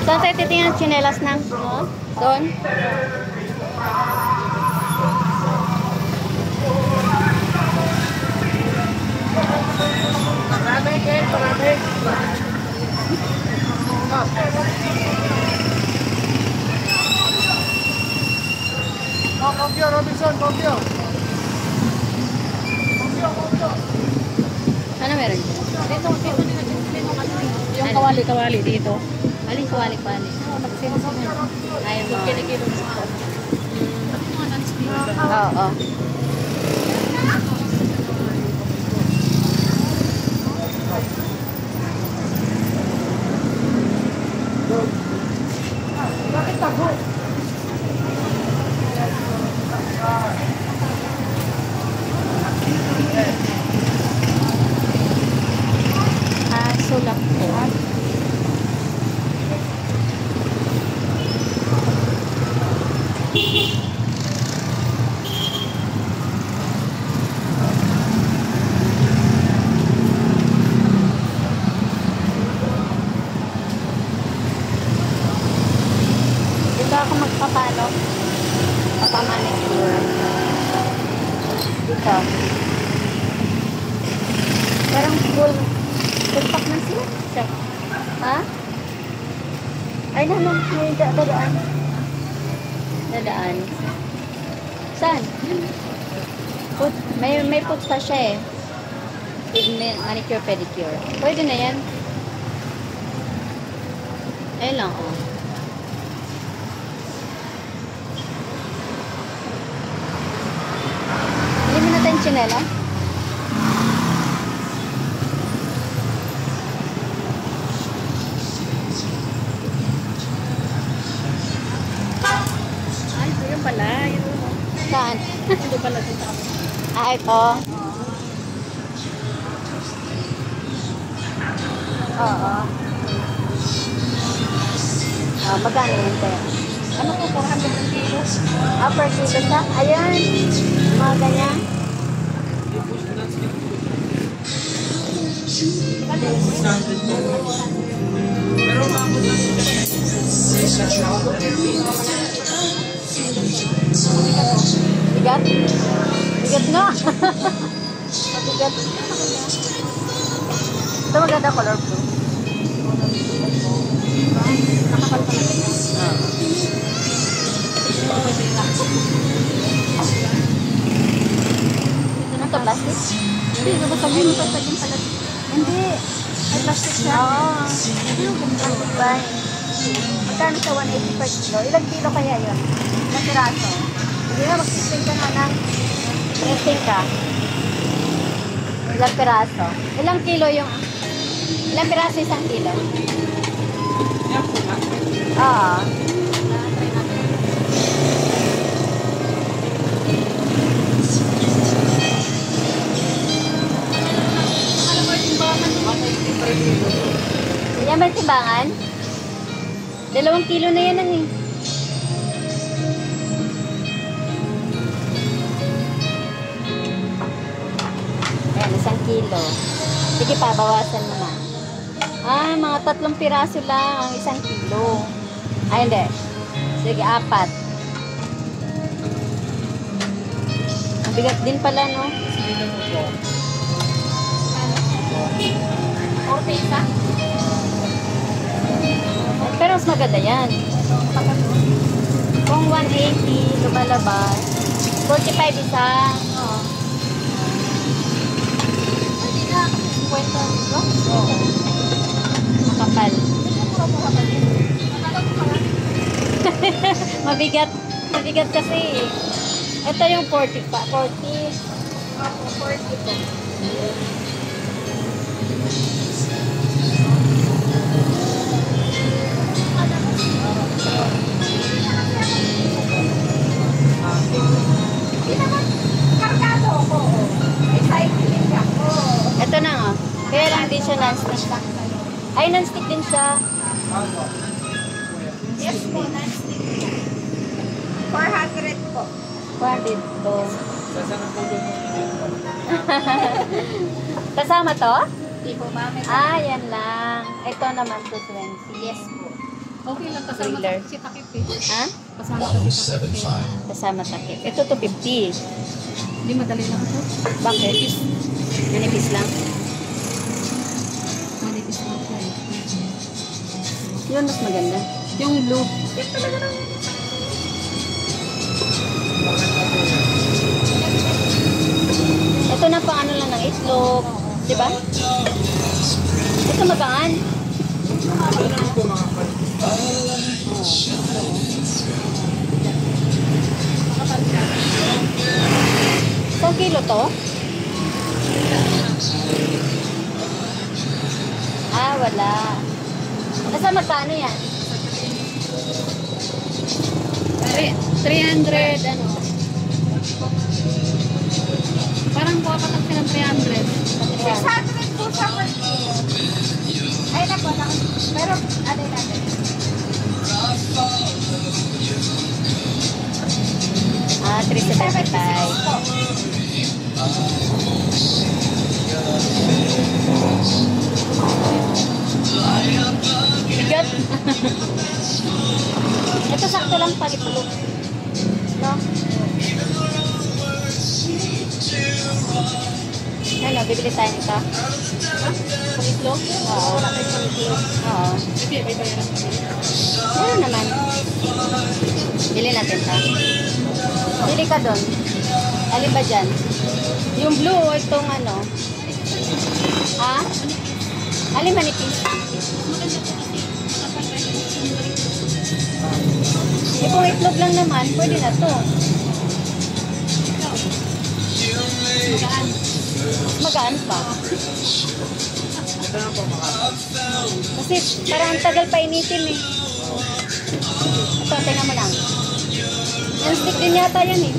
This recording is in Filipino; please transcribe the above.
Saan tayo titingnan ang tsinelas ng? No? Doon? Marami, Ken. Marami. Kogyo, Robinson. Kogyo. Ano meron dyan? Dito yung kawali dito. Aling kawali. Oo, nagsinusunod. Ayaw mo. Kinikilo na ito. Oo. Bakit tago? Sulap po. Dito ako magpapalo. Papamanicure. Dito. Parang full pack na sila. Ha? Ay, naman. May dadaan. Dadaan. Saan? Foot. May foot pa siya eh. With manicure, pedicure. Pwede na yan. Ayun lang, oh. Hindi mo natin chinela? Ay, ito yung pala. Saan? Ito pala dito. Ito. Oo. Magkano yun tayo? Ano po, 400 kilos? Per kilo siya? Ayan. Mga ganyan. Bigat? Bigat nga. Bigat. Ito maganda color blue. Nakapal pa lang. Ano to, plastic? Hindi, nabasagin mo pa sa yung pala. Hindi. Ay, plastic siya. Oo. Plastic ba? Magkano sa 180 per kilo? Ilang kilo kaya yun? Ilang piraso? Hindi na, mag-testing ka na ng testing ka. Ilang piraso? Ilang kilo yung... Ilang piraso isang kilo? Oo. Yan ba timbangan? 2 kilo na yan ang eh. Ayan, 1 kilo. Sige pa, bawasan mo na. Mga 3 piraso lang ang 1 kilo. Ay, hindi. Sige, 4. Ang bigat din pala, no? Okay, isa? Pero mas maganda yan. Kung 180, lumalabas. 45 isa. Oo. Hindi na. 50 dito? Oo. Makapal. Mura-mura pa din. Nakala ko pala. Mabigat. Mabigat kasi. Ito yung 40 pa. 40. Ako, 40 po. Hindi naman kargado ako. May cycling ako. Ito na nga. Kaya lang din siya non-stick. Ay, non-stick din siya. Yes po, non-stick. 400 po. Kuha dito. Sasama po doon. Kasama to? Hindi po, mami. Yan lang. Ito naman 220. Yes po. Okay lang, kasama Thriller. si Takip eh. Ha? Kasama ko si Takip eh. Kasama takip. Ito 250. Hindi madali lang ito. Bakit? Manipis lang. Manipis lang ito eh. Yun mas maganda. Yung blue. Yung talaga lang. Ito na pang ano lang ng itlog. Diba? Ito magaan. Isang kilo to? Wala. Nasa magkano yan? 300 ano. Parang kuha ka ng 300. 600 po sa ay, naku. Pero, ano natin? 375. Bigat. Ito sakto lang pag ito. No? Ano, bibili tayo nito? Pag-itlog? Oo. Wala kayo pag-itlog. Oo. Hindi, may bayaran pa. Meron naman. Bili natin ito. Bili ka doon. Alin ba dyan? Yung blue o itong ano? Ha? Alin manipis? Eh kung itlog lang naman, pwede na to. Magaan. Magaan pa. Kasi parang ang tagal pa initin eh. Ito, tingnan mo lang. Non-stick din yata yan eh.